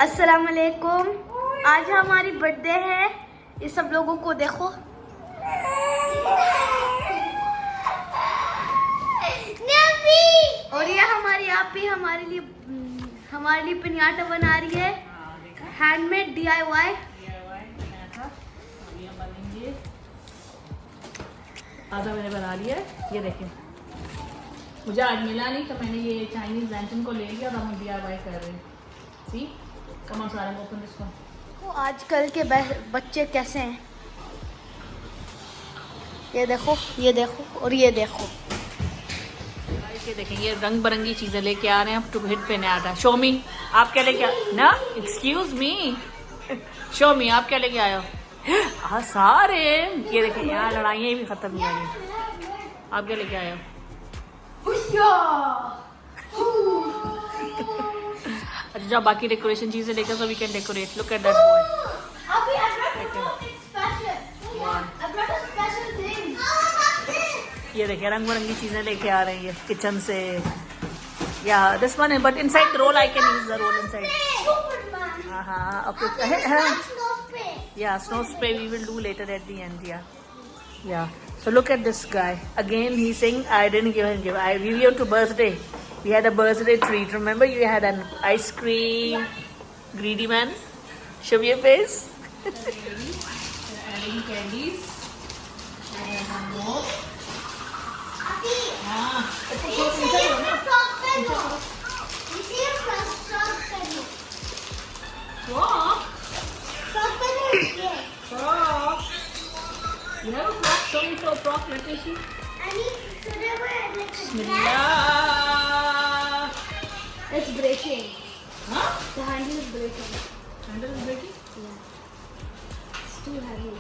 अस्सलाम वालेकुम। आज हमारी बर्थडे है। ये सब लोगों को देखो। और ये हमारी आप भी हमारे लिए पिनियाटा बना रही है। Handmade DIY। आधा मैंने बना लिया है। ये देखें, मुझे आज मिला नहीं तो मैंने ये चाइनीज लैंटर्न को ले लिया और हम DIY कर रहे हैं। सी कम ऑन सारा ओपन दिस वन। तो आजकल के बच्चे कैसे हैं, ये देखो, ये देखो और ये देखो। ये देखें, ये रंग बिरंगी चीजें लेके आ रहे हैं। अब टू हिट पिनियाटा। शो मी, आप क्या लेके ना, एक्सक्यूज मी, शो मी, आप क्या लेके आए हो? हाँ सारे, ये देखें यहाँ लड़ाइयाँ भी खत्म नहीं हुई। आप क्या लेके आए हो? अच्छा जाओ बाकी डेकोरेशन चीजें लेकर so we can decorate. Look at that boy. ये देखिए रंग बिरंगी चीजें लेके आ रही है किचन से। या दिस वन है but inside the roll I can use the roll inside. हाँ okay. Yeah, snow spray we will do later at the end. Yeah. So look at this guy again. He's saying I didn't give him gift. We went to birthday. We had a birthday treat. Remember, you had an ice cream. Greedy man. Show me your face. Adding candies. And one more. Frog. Frog. You have a frog? Show me your frog. Let me see. Bismillah. It's breaking. Huh? The handle is breaking. Handle is breaking? Yeah. It's too heavy.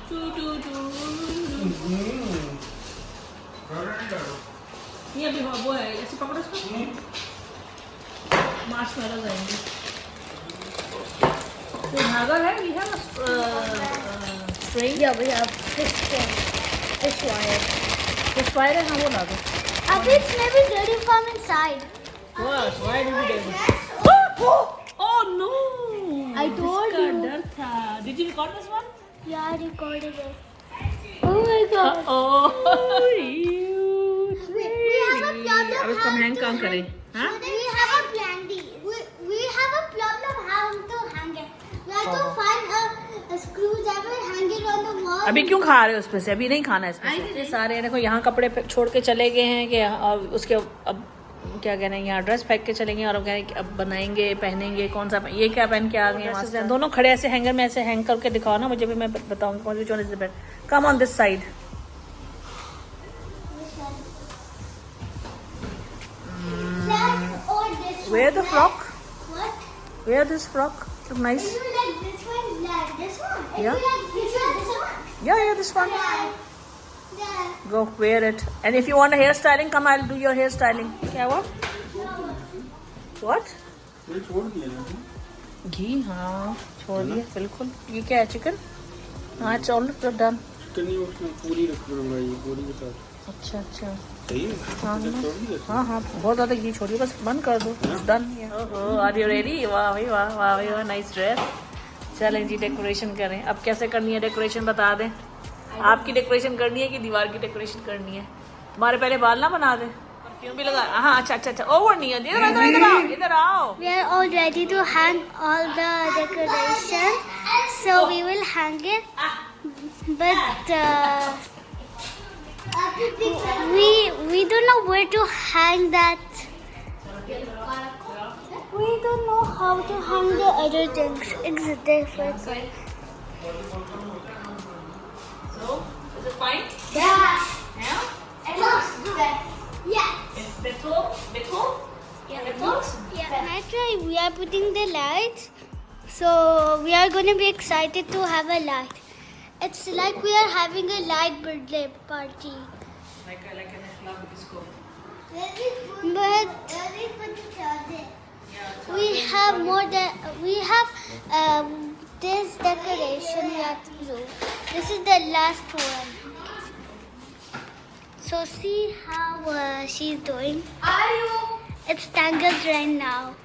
ये अभी वो है, ऐसे पकड़ो इसको। मार्शमेलोज़ आएंगे। तो धागा है, we have a string. Yeah, we have fish wire. Fish wire है, हाँ वो ला दो। Abhi, it's maybe dirty from inside. What? Why did you do this? Oh no! I told you. इसका डर था। Did you record this one? Yeah, I recorded it. Oh my God. Oh, We have a problem. अब इसको हम hang कहाँ करें? हाँ? We have a plan D. We have a problem how to hang it. We have to find a screwdriver, hang it on the wall. अभी क्यों खा रहे हो उसमें से? अभी नहीं खाना है इसमें से। सारे देखो यहाँ कपड़े छोड़ के चले गए हैं कि उसके अब क्या कहना है, यहाँ ड्रेस फेंक के चलेंगे और अब कह रहे हैं कि अब बनाएंगे, पहनेंगे। कौन सा ये क्या पहन के आ गए हैं? दोनों खड़े ऐसे हैंगर में ऐसे हैंग करके दिखाओ ना मुझे, भी मैं बताऊंगी कौन सी is the best. Come on this side. Wear the frock. What? Wear this frock. Look nice. You like this one? Like this one? Yeah. You like this one? Yeah, this one. Yeah. Go wear it. And if you want a hairstyling, come, I'll do your hairstyling. क्या हुआ? What? ये छोड़ दिया ना? घी हाँ छोड़ दिया बिल्कुल। ये क्या है, चिकन? हाँ it's all done. चिकन नहीं, उसमें पूरी रख दूंगा ये पूरी के साथ। अच्छा सही है? हाँ बहुत ज़्यादा घी छोड़िए, बस बंद कर दो। It's done. ओहो, are you ready? वाह भाई वाह, वाह भाई वाह, नाइस ड्रेस। चलें जी डेकोरेशन करें। अब कैसे करनी है डेकोरेशन बता दें। आपकी डेकोरेशन करनी है कि दीवार की डेकोरेशन करनी है? हमारे पहले बाल ना बना दे, परफ्यूम भी लगा। हाँ अच्छा ओवर नहीं है। इधर आओ। We are all ready to hang all the decoration, so we will hang it. But we don't know where to hang that. We don't know how to hang the other things. It's difficult. So, is it fine? Yeah. Yeah? It looks good. Yeah. That's all? Yeah, it looks. Yeah. Naturally, we are putting the lights, so we are going to be excited to have a light. It's like we are having a light birthday party. Like in a club disco. But we have more than this decoration we have to do. This is the last one. So see how she's doing. It's tangled right now.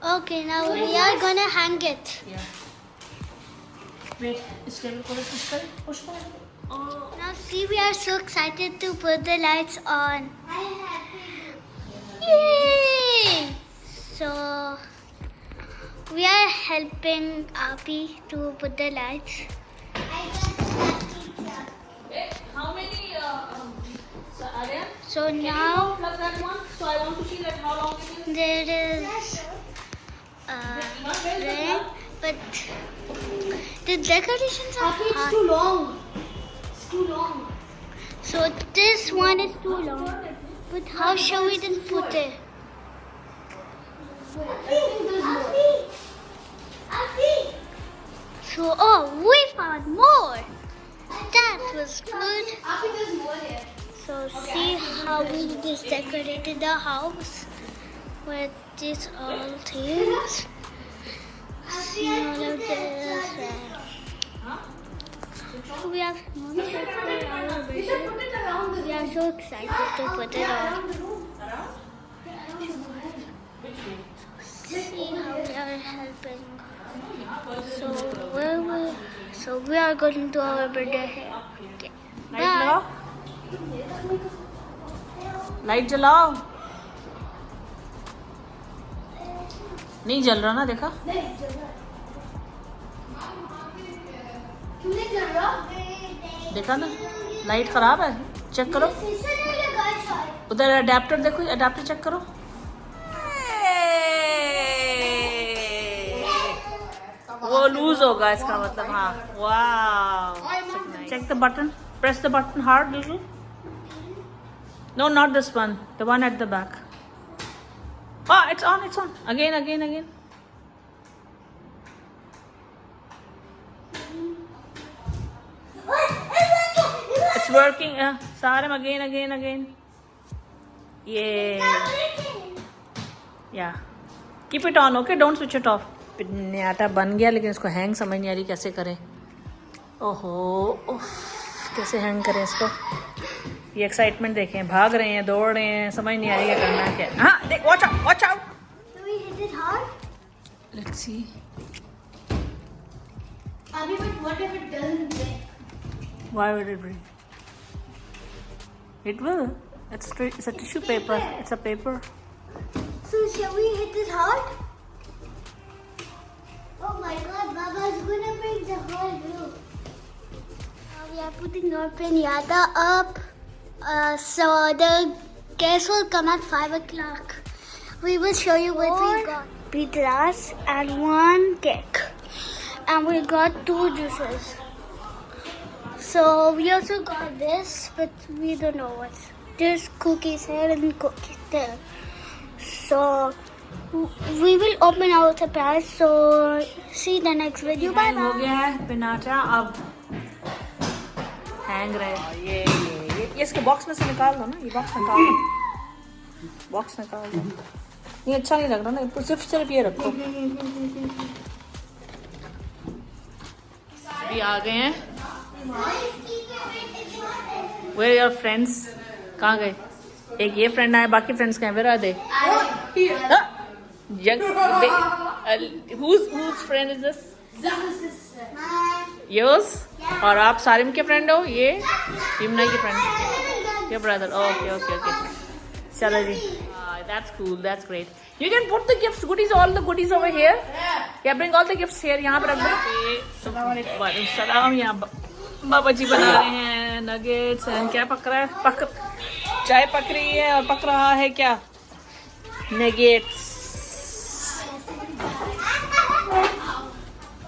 Okay, now we are gonna hang it. Yeah. Wait, इस table को push कर. Now see, we are so excited to put the lights on. Yay! So we are helping Api to put the lights. How many? Aryan? So now Plug that one. So I want to see that how long it is. there is rain, but the decorations are hard. Too long. It's too long. So this one is too long. But how shall we then put it? So we found more. That was good. There's more here. So see how we just decorated the house with these all things. See all of this. We have one set for our birthday. We are so excited to put it on. See how we are helping. So we are going to our birthday here. Okay. Light लगाओ. Light जलाओ. नहीं जल रहा ना, देखा? देखा ना, light खराब है. चेक करो. उधर अडेप्टर देखो, अडेप्टर चेक करो. वो लूज होगा इसका मतलब. हाँ, वाह. Check the button. Press the button hard, little. No, not this one. The one at the back. Oh, it's on. It's on. Again, again, again. It's working. Saram, again, again, again. Yeah. Yeah. Keep it on, okay? Don't switch it off. पिन्याटा बन गया, लेकिन इसको hang समझ नहीं आ रही कैसे करें. ओहो, कैसे हैंग करें इसको. ये एक्साइटमेंट देखें, भाग रहे हैं, दौड़ रहे हैं, समझ नहीं आ रही है करना क्या. हाँ, देख, watch out, watch out. Can we hit it hard? Let's see. Abhi, but what if it doesn't break? Why would it break? It will. It's a tissue paper. It's a paper. So shall we hit it hard? Oh my God, Baba's gonna break the whole roof. Now we are putting our piñata up. So the guests will come at 5 o'clock. We will show you what we got. Pizzas and one cake. And we got 2 juices. So we also got this, but we don't know what. There's cookies here and cookies there. So we will open our surprise. So see the next video. Bye हो bye. गया है piñata. अब hang रहे. ये इसके box में से निकाल दो ना. ये बॉक्स निकाल दो. बॉक्स निकाल दो. ये अच्छा नहीं लग रहा ना. सिर्फ ये रखो. अभी आ गए हैं. Where are your friends? कहाँ गए? एक ये फ्रेंड आए, बाकी फ्रेंड्स कहाँ? Where are they? Whose friend is this? Yours? और आप सारिम के फ्रेंड हो? ये यमुना की फ्रेंड. Your brother. Okay. चलो जी. That's cool. That's great. You can put the gifts, all the goodies over here. Yeah, bring all the gifts here. यहाँ पर रख दो. सलाम. यहाँ बाबा जी बना रहे हैं नगेट्स. क्या पक रहा है? चाय पक रही है और पक रहा है क्या? नगेट्स.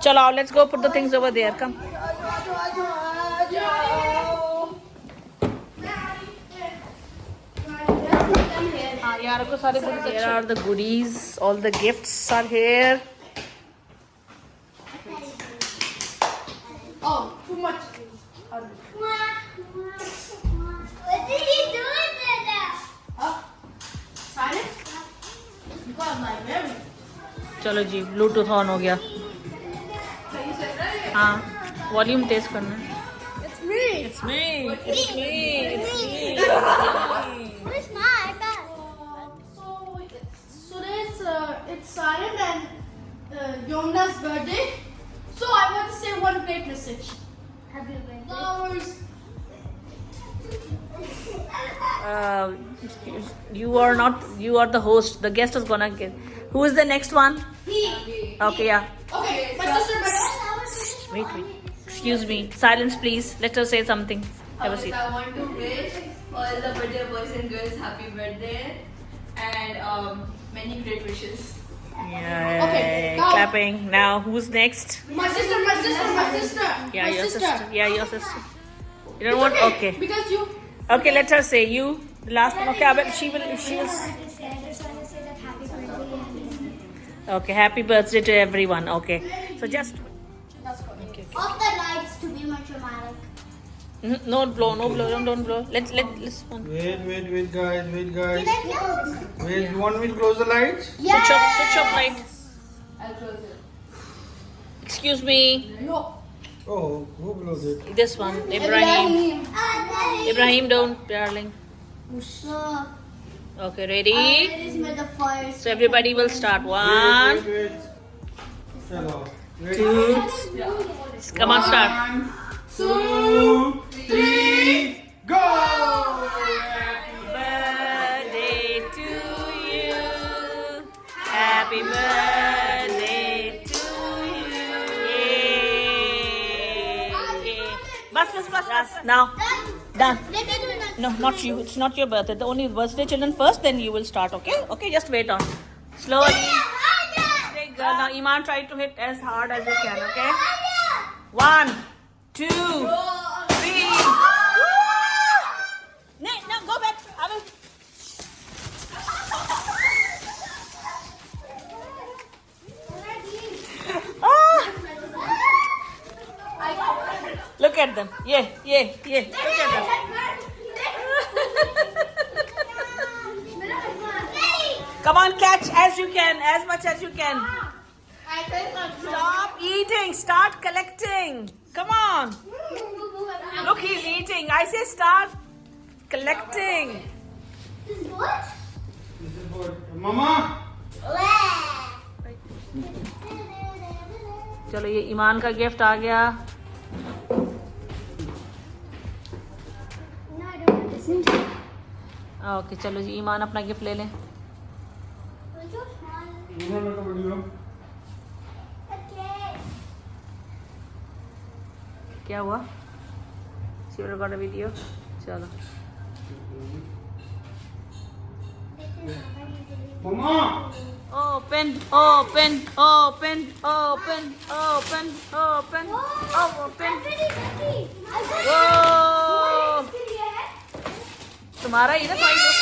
चलो, let's go put the things over there. Come. यार को सारे goodies. Here are the goodies. All the gifts are here. Oh, too much. What did he do with that? Silent? You got my memory. चलो जी, Bluetooth on हो गया. हाँ, volume तेज करना. It's me. It's me. Where's my iPad? Silent and Yona's birthday. So I want to say one great message. Happy birthday. Flowers. You are not. You are the host. The guest is gonna get. Who is the next one? He. Okay, yeah. Okay, my sister birthday. Wait. Excuse me. Silence, please. Let her say something. Have a seat. I want to wish all the birthday boys and girls happy birthday and many great wishes. Yeah. Okay, now- Clapping. Now, who's next? My sister. Yeah, my your sister. Yeah, your sister. You don't It's want? okay. Okay. Because you. Okay, let her say you. The last one. Okay, but she will. She will. I just want to say that happy birthday. Okay, happy birthday to everyone. Okay. So just. Off the lights to be more dramatic. No blow. Don't blow. Let's one. Wait, guys. Can I close? Wait, you want me to close the lights? Switch off light. I'll close it. Excuse me. No. Oh, who closed it? This one. Ibrahim. Ibrahim, don't, darling. Okay, ready? This is the first. So everybody will start. One, Wait. Hello. Wait. two. Come on, start. 1, 2, 3, go! Birthday to you. Happy birthday to you. Yay. Bus. Now, done. Let me do it. No, not you. It's not your birthday. The only birthday children first, then you will start, okay? Okay, just wait on. Slowly. Take girl. Now, Iman, try to hit as hard as you can, okay? 1, 2, 3. No, go back. I will. Ah. Look at them. Yeah. Look at them. Come on, catch as you can, as much as you can. Stop eating. Start collecting. Come on. Look, he's eating. I say start collecting. What? This is for Mama. चलो ये ईमान का gift आ गया. No, I don't understand. Okay चलो जी ईमान अपना gift ले लें. Was so small. इन्होंने तो वीडियो. Okay. क्या हुआ? She will got a video. चलो. Mama. Open. Oh, Open. pretty. Whoa. तुम्हारा ही ना तुम्हारी दोस्त